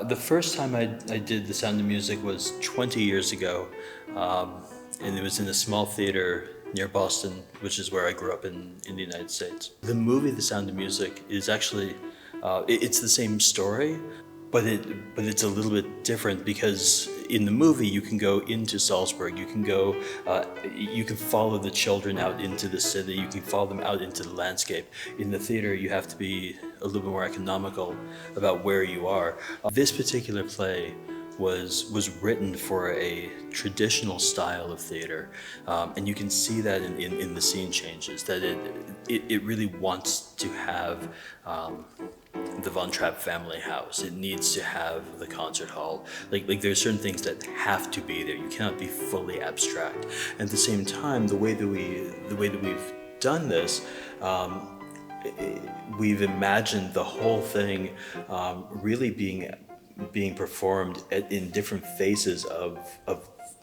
The first time I did The Sound of Music was 20 years ago, and it was in a small theater near Boston, which is where I grew up in the United States. The movie The Sound of Music is actually, it's the same story, but it's a little bit different because in the movie you can go into Salzburg, you can follow the children out into the city, you can follow them out into the landscape. In the theater you have to be a little bit more economical about where you are. This particular play was written for a traditional style of theater, and you can see that in the scene changes, that it really wants to have the Von Trapp family house. It needs to have the concert hall. Like there's certain things that have to be there. You cannot be fully abstract. And at the same time, the way that we've done this, we've imagined the whole thing really being performed in different phases of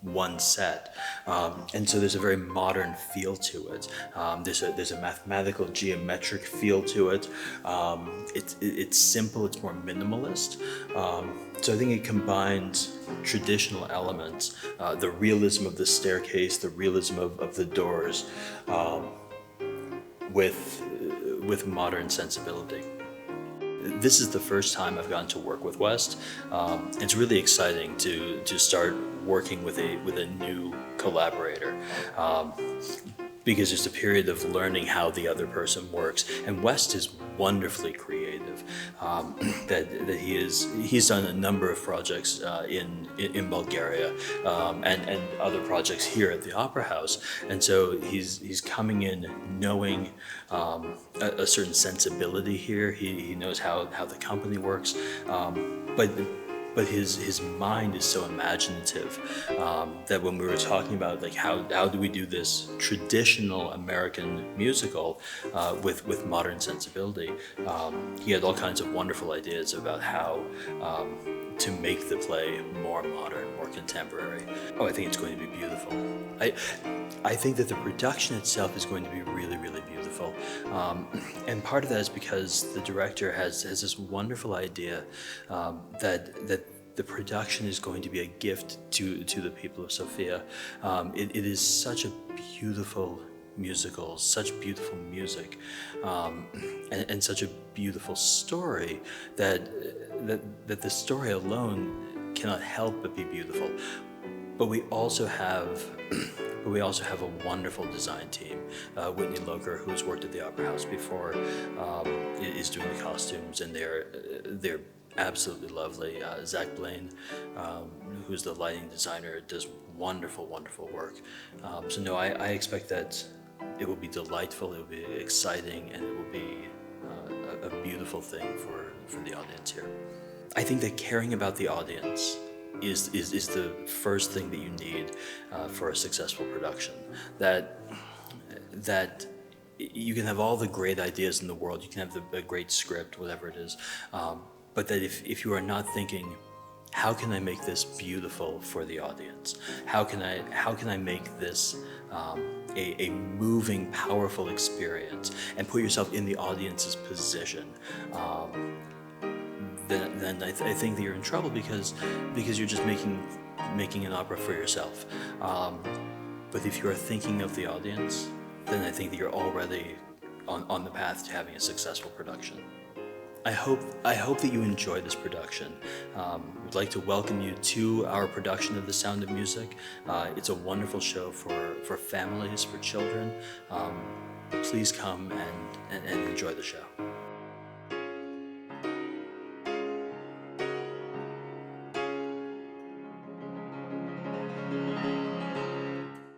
one set, and so there's a very modern feel to it. There's a mathematical, geometric feel to it. It's simple. It's more minimalist. So I think it combines traditional elements, the realism of the staircase, the realism of the doors, with modern sensibility. This is the first time I've gotten to work with West. It's really exciting to start working with a new collaborator, because there's a period of learning how the other person works. And West is wonderfully creative. That he's done a number of projects in Bulgaria, and other projects here at the Opera House. And so he's coming in knowing a certain sensibility here. He knows how the company works, but his mind is so imaginative that when we were talking about like how do we do this traditional American musical with modern sensibility, he had all kinds of wonderful ideas about how to make the play more modern, more contemporary. Oh, I think it's going to be beautiful. I think that the production itself is going to be really, really beautiful. And part of that is because the director has this wonderful idea that the production is going to be a gift to the people of Sofia. It is such a beautiful musical, such beautiful music, and such a beautiful story that the story alone cannot help but be beautiful. But we also have a wonderful design team. Whitney Loker, who's worked at the Opera House before, is doing the costumes, and they're absolutely lovely. Zach Blaine, who's the lighting designer, does wonderful, wonderful work. So no, I expect that it will be delightful, it will be exciting, and it will be a beautiful thing for the audience here. I think that caring about the audience is the first thing that you need for a successful production. That you can have all the great ideas in the world, you can have a great script, whatever it is, but that if you are not thinking, how can I make this beautiful for the audience? How can I make this a moving, powerful experience, and put yourself in the audience's position? Then I think that you're in trouble because you're just making an opera for yourself. But if you are thinking of the audience, then I think that you're already on the path to having a successful production. I hope that you enjoy this production. We'd like to welcome you to our production of The Sound of Music. It's a wonderful show for families, for children. Please come and enjoy the show.